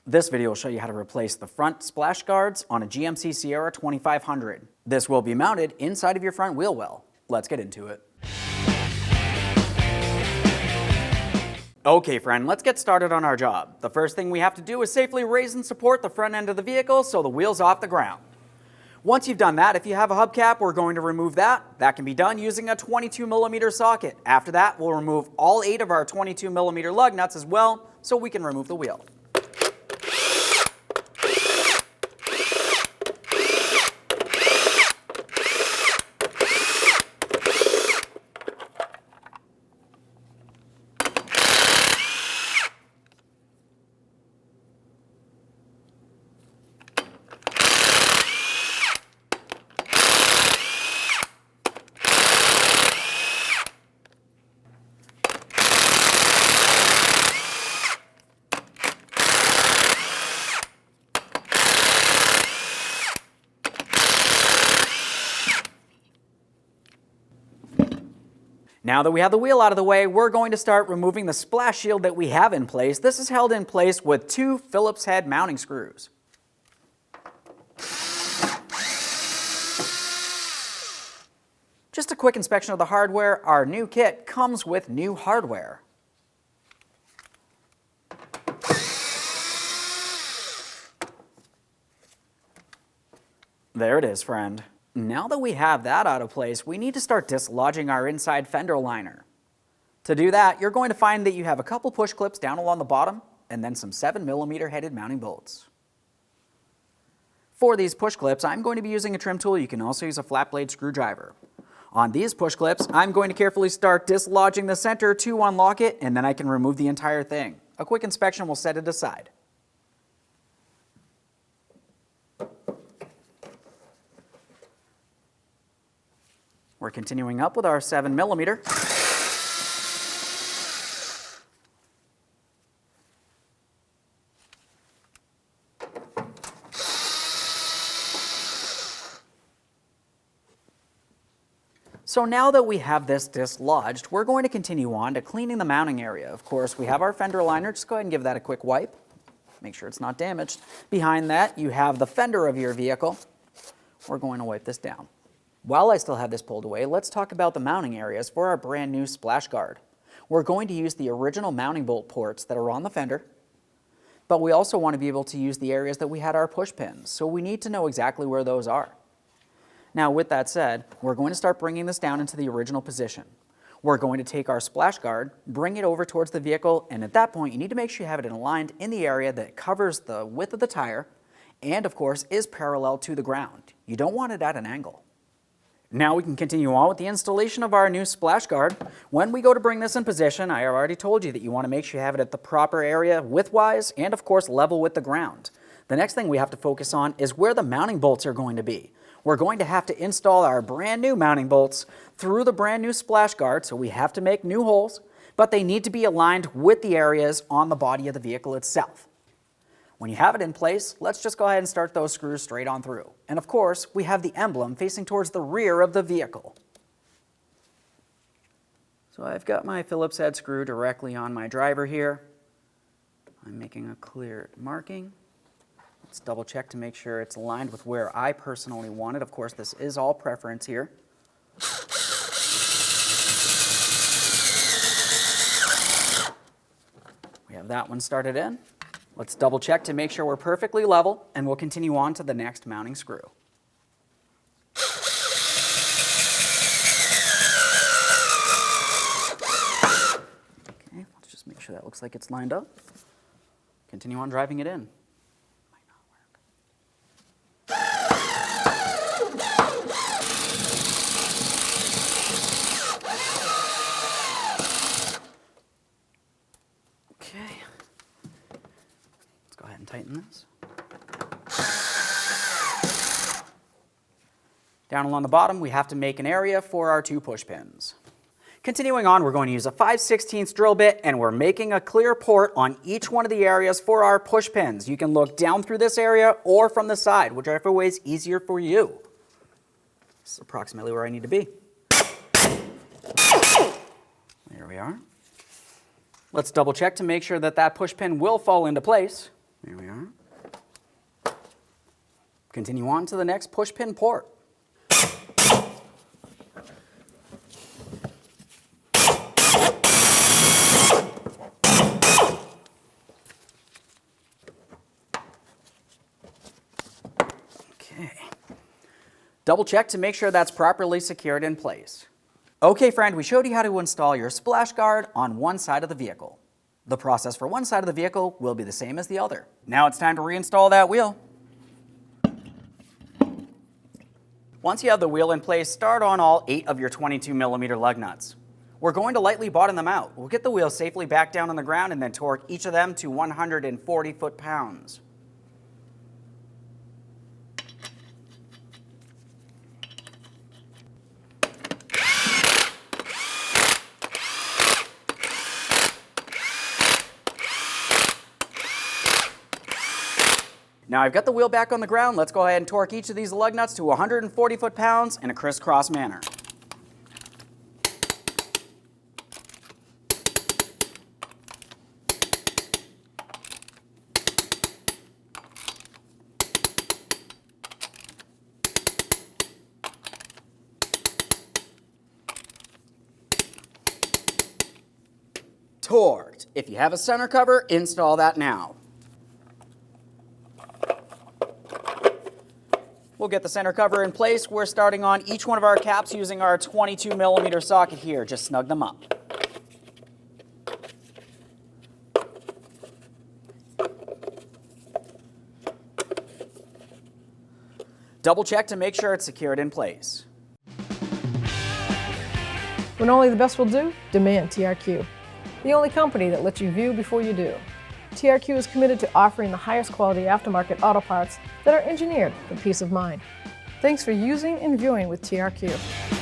This video will show you how to replace the front splash guards on a GMC Sierra 2500. This will be mounted inside of your front wheel well. Let's get into it. Okay friend, let's get started on our job. The first thing we have to do is safely raise and support the front end of the vehicle so the wheel's off the ground. Once you've done that, if you have a hubcap, we're going to remove that. That can be done using a 22mm socket. After that, we'll remove all 8 of our 22mm lug nuts as well so we can remove the wheel. Now that we have the wheel out of the way, we're going to start removing the splash shield that we have in place. This is held in place with 2 Phillips head mounting screws. Just a quick inspection of the hardware. Our new kit comes with new hardware. There it is, friend. Now that we have that out of place, we need to start dislodging our inside fender liner. To do that, you're going to find that you have a couple push clips down along the bottom and then some 7mm headed mounting bolts. For these push clips, I'm going to be using a trim tool. You can also use a flat blade screwdriver. On these push clips, I'm going to carefully start dislodging the center to unlock it, and then I can remove the entire thing. A quick inspection will set it aside. We're continuing up with our 7mm. So now that we have this dislodged, we're going to continue on to cleaning the mounting area. Of course, we have our fender liner. Just go ahead and give that a quick wipe. Make sure it's not damaged. Behind that, you have the fender of your vehicle. We're going to wipe this down. While I still have this pulled away, let's talk about the mounting areas for our brand new splash guard. We're going to use the original mounting bolt ports that are on the fender, but we also want to be able to use the areas that we had our push pins, so we need to know exactly where those are. Now with that said, we're going to start bringing this down into the original position. We're going to take our splash guard, bring it over towards the vehicle, and at that point you need to make sure you have it aligned in the area that covers the width of the tire and of course is parallel to the ground. You don't want it at an angle. Now we can continue on with the installation of our new splash guard. When we go to bring this in position, I have already told you that you want to make sure you have it at the proper area width-wise and of course level with the ground. The next thing we have to focus on is where the mounting bolts are going to be. We're going to have to install our brand new mounting bolts through the brand new splash guard, so we have to make new holes, but they need to be aligned with the areas on the body of the vehicle itself. When you have it in place, let's just go ahead and start those screws straight on through. And of course, we have the emblem facing towards the rear of the vehicle. So I've got my Phillips head screw directly on my driver here. I'm making a clear marking. Let's double check to make sure it's aligned with where I personally want it. Of course, this is all preference here. We have that one started in. Let's double check to make sure we're perfectly level, and we'll continue on to the next mounting screw. Okay, let's just make sure that looks like it's lined up. Continue on driving it in. Might not work. Okay. Go ahead and tighten this. Down along the bottom, we have to make an area for our 2 push pins. Continuing on, we're going to use a 5/16 drill bit, and we're making a clear port on each one of the areas for our push pins. You can look down through this area or from the side, whichever way is easier for you. This is approximately where I need to be. There we are. Let's double check to make sure that that push pin will fall into place. There we are. Continue on to the next push-pin port. Okay. Double check to make sure that's properly secured in place. Okay, friend, we showed you how to install your splash guard on one side of the vehicle. The process for one side of the vehicle will be the same as the other. Now it's time to reinstall that wheel. Once you have the wheel in place, start on all 8 of your 22mm lug nuts. We're going to lightly bottom them out. We'll get the wheel safely back down on the ground and then torque each of them to 140 foot-pounds. Now I've got the wheel back on the ground. Let's go ahead and torque each of these lug nuts to 140 foot-pounds in a crisscross manner. Torqued. If you have a center cover, install that now. We'll get the center cover in place. We're starting on each one of our caps using our 22mm socket here. Just snug them up. Double check to make sure it's secured in place. When only the best will do, demand TRQ. The only company that lets you view before you do. TRQ is committed to offering the highest quality aftermarket auto parts that are engineered for peace of mind. Thanks for using and viewing with TRQ.